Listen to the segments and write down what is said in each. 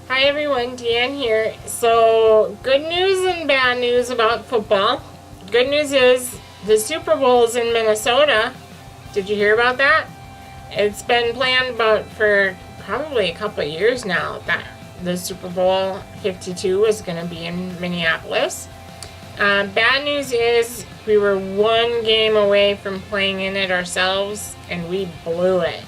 Hi everyone, DeAnn here. So, good news and bad news about football. Good news is the Super Bowl is in Minnesota. Did you hear about that? It's been planned for probably a couple of years now that the Super Bowl 52 is going to be in Minneapolis. Bad news is we were one game away from playing in it ourselves and we blew it.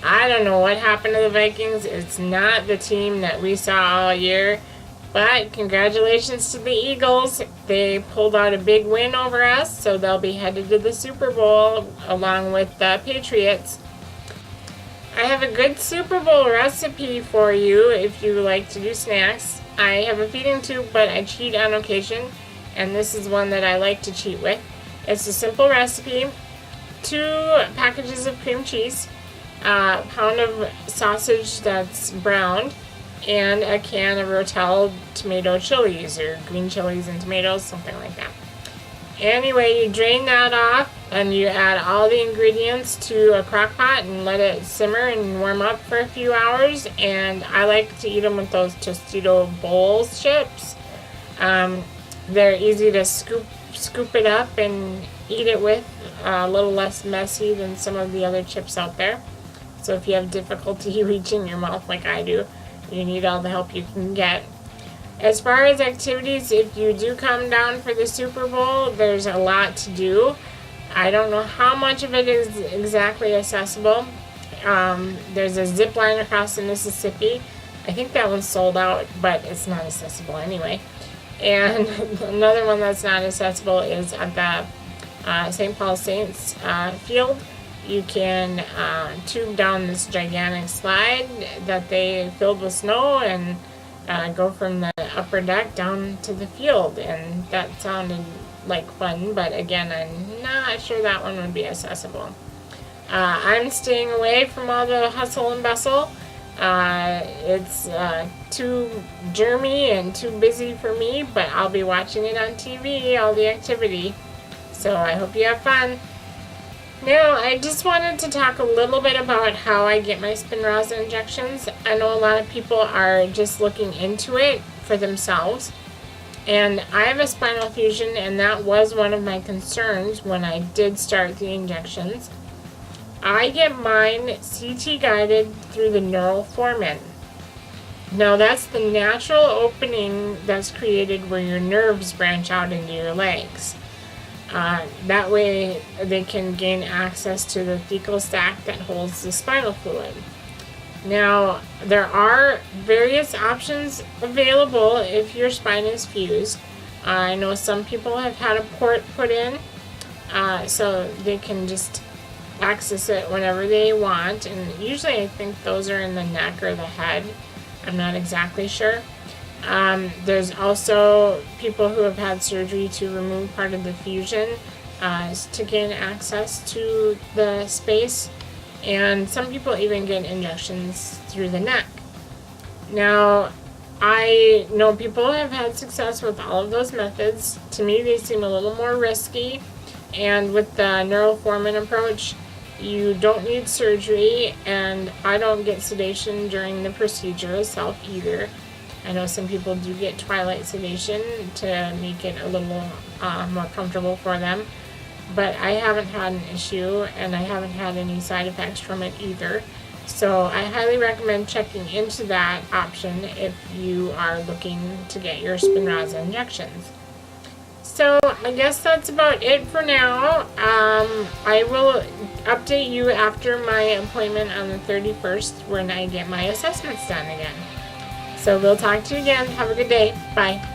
I don't know what happened to the Vikings. It's not the team that we saw all year. But congratulations to the Eagles. They pulled out a big win over us, so they'll be headed to the Super Bowl along with the Patriots. I have a good Super Bowl recipe for you if you like to do snacks. I have a feeding tube, but I cheat on occasion, and this is one that I like to cheat with. It's a simple recipe. 2 packages of cream cheese, a pound of sausage that's browned, and a can of Rotel tomato chilies, or green chilies and tomatoes, something like that. Anyway, you drain that off and you add all the ingredients to a crock pot and let it simmer and warm up for a few hours. And I like to eat them with those Tostito Bowls chips. They're easy to scoop it up and eat it with, a little less messy than some of the other chips out there. So if you have difficulty reaching your mouth like I do, you need all the help you can get. As far as activities, if you do come down for the Super Bowl, there's a lot to do. I don't know how much of it is exactly accessible. There's a zip line across the Mississippi. I think that one's sold out, but it's not accessible anyway. And another one that's not accessible is at the St. Paul Saints field. You can tube down this gigantic slide that they filled with snow and go from the upper deck down to the field. And that sounded like fun, but again, I'm not sure that one would be accessible. I'm staying away from all the hustle and bustle. It's too germy and too busy for me, but I'll be watching it on TV, all the activity. So I hope you have fun. Now, I just wanted to talk a little bit about how I get my Spinraza injections. I know a lot of people are just looking into it for themselves. And I have a spinal fusion, and that was one of my concerns when I did start the injections. I get mine CT guided through the neural foramen. Now, that's the natural opening that's created where your nerves branch out into your legs. That way they can gain access to the thecal sac that holds the spinal fluid. Now, there are various options available if your spine is fused. I know some people have had a port put in, so they can just access it whenever they want. And usually I think those are in the neck or the head. I'm not exactly sure. There's also people who have had surgery to remove part of the fusion to gain access to the space, and some people even get injections through the neck. Now, I know people have had success with all of those methods. To me, they seem a little more risky, and with the neural foramen approach, you don't need surgery, and I don't get sedation during the procedure itself either. I know some people do get twilight sedation to make it a little more comfortable for them, but I haven't had an issue, and I haven't had any side effects from it either. So I highly recommend checking into that option if you are looking to get your Spinraza injections. So I guess that's about it for now. I will update you after my appointment on the 31st when I get my assessments done again. So we'll talk to you again. Have a good day. Bye.